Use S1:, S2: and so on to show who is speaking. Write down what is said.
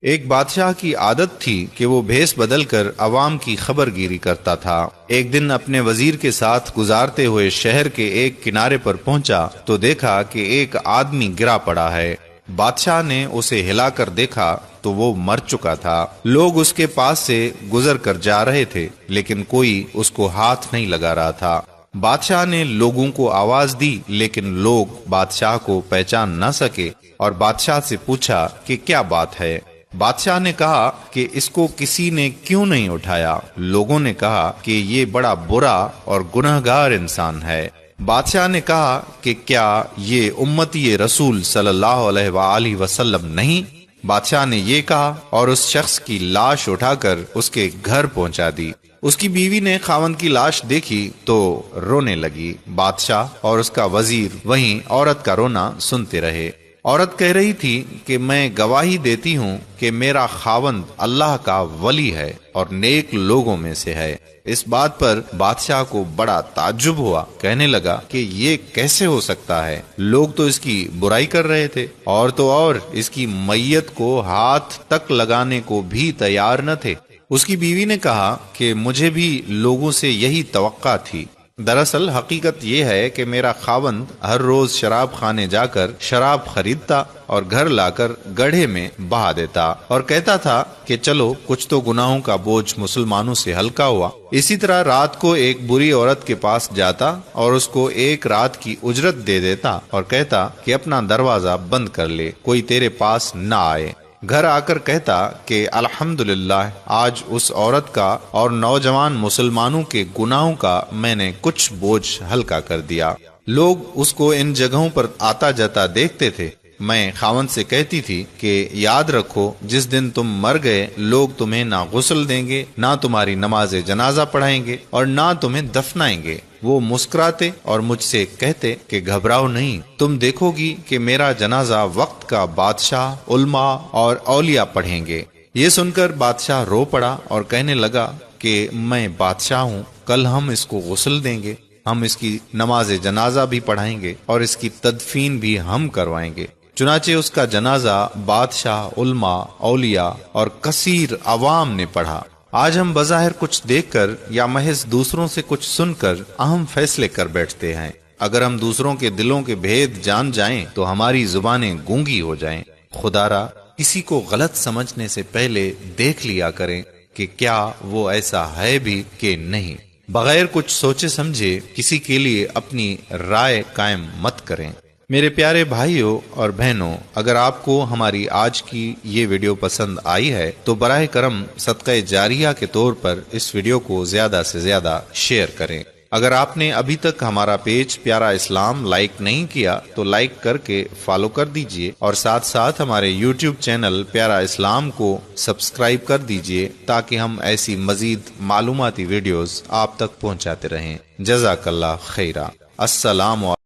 S1: ایک بادشاہ کی عادت تھی کہ وہ بھیس بدل کر عوام کی خبر گیری کرتا تھا۔ ایک دن اپنے وزیر کے ساتھ گزارتے ہوئے شہر کے ایک کنارے پر پہنچا تو دیکھا کہ ایک آدمی گرا پڑا ہے۔ بادشاہ نے اسے ہلا کر دیکھا تو وہ مر چکا تھا۔ لوگ اس کے پاس سے گزر کر جا رہے تھے لیکن کوئی اس کو ہاتھ نہیں لگا رہا تھا۔ بادشاہ نے لوگوں کو آواز دی لیکن لوگ بادشاہ کو پہچان نہ سکے اور بادشاہ سے پوچھا کہ کیا بات ہے۔ بادشاہ نے کہا کہ اس کو کسی نے کیوں نہیں اٹھایا۔ لوگوں نے کہا کہ یہ بڑا برا اور گنہگار انسان ہے۔ بادشاہ نے کہا کہ کیا یہ امتی رسول صلی اللہ علیہ وآلہ وسلم نہیں؟ بادشاہ نے یہ کہا اور اس شخص کی لاش اٹھا کر اس کے گھر پہنچا دی۔ اس کی بیوی نے خاوند کی لاش دیکھی تو رونے لگی۔ بادشاہ اور اس کا وزیر وہیں عورت کا رونا سنتے رہے۔ عورت کہہ رہی تھی کہ میں گواہی دیتی ہوں کہ میرا خاوند اللہ کا ولی ہے اور نیک لوگوں میں سے ہے۔ اس بات پر بادشاہ کو بڑا تعجب ہوا، کہنے لگا کہ یہ کیسے ہو سکتا ہے؟ لوگ تو اس کی برائی کر رہے تھے اور اس کی میت کو ہاتھ تک لگانے کو بھی تیار نہ تھے۔ اس کی بیوی نے کہا کہ مجھے بھی لوگوں سے یہی توقع تھی۔ دراصل حقیقت یہ ہے کہ میرا خاوند ہر روز شراب خانے جا کر شراب خریدتا اور گھر لا کر گڑھے میں بہا دیتا اور کہتا تھا کہ چلو کچھ تو گناہوں کا بوجھ مسلمانوں سے ہلکا ہوا۔ اسی طرح رات کو ایک بری عورت کے پاس جاتا اور اس کو ایک رات کی اجرت دے دیتا اور کہتا کہ اپنا دروازہ بند کر لے، کوئی تیرے پاس نہ آئے۔ گھر آ کر کہتا کہ الحمدللہ آج اس عورت کا اور نوجوان مسلمانوں کے گناہوں کا میں نے کچھ بوجھ ہلکا کر دیا۔ لوگ اس کو ان جگہوں پر آتا جاتا دیکھتے تھے۔ میں خاوند سے کہتی تھی کہ یاد رکھو جس دن تم مر گئے لوگ تمہیں نہ غسل دیں گے، نہ تمہاری نماز جنازہ پڑھائیں گے اور نہ تمہیں دفنائیں گے۔ وہ مسکراتے اور مجھ سے کہتے کہ گھبراؤ نہیں، تم دیکھو گی کہ میرا جنازہ وقت کا بادشاہ، علماء اور اولیاء پڑھیں گے۔ یہ سن کر بادشاہ رو پڑا اور کہنے لگا کہ میں بادشاہ ہوں، کل ہم اس کو غسل دیں گے، ہم اس کی نماز جنازہ بھی پڑھائیں گے اور اس کی تدفین بھی ہم کروائیں گے۔ چنانچہ اس کا جنازہ بادشاہ، علماء، اولیاء اور کثیر عوام نے پڑھا۔ آج ہم بظاہر کچھ دیکھ کر یا محض دوسروں سے کچھ سن کر اہم فیصلے کر بیٹھتے ہیں۔ اگر ہم دوسروں کے دلوں کے بھید جان جائیں تو ہماری زبانیں گونگی ہو جائیں۔ خدارا کسی کو غلط سمجھنے سے پہلے دیکھ لیا کریں کہ کیا وہ ایسا ہے بھی کہ نہیں۔ بغیر کچھ سوچے سمجھے کسی کے لیے اپنی رائے قائم مت کریں۔ میرے پیارے بھائیوں اور بہنوں، اگر آپ کو ہماری آج کی یہ ویڈیو پسند آئی ہے تو براہ کرم صدقہ جاریہ کے طور پر اس ویڈیو کو زیادہ سے زیادہ شیئر کریں۔ اگر آپ نے ابھی تک ہمارا پیج پیارا اسلام لائک نہیں کیا تو لائک کر کے فالو کر دیجئے اور ساتھ ساتھ ہمارے یوٹیوب چینل پیارا اسلام کو سبسکرائب کر دیجئے تاکہ ہم ایسی مزید معلوماتی ویڈیوز آپ تک پہنچاتے رہیں۔ جزاک اللہ خیرہ۔ السلام علیکم۔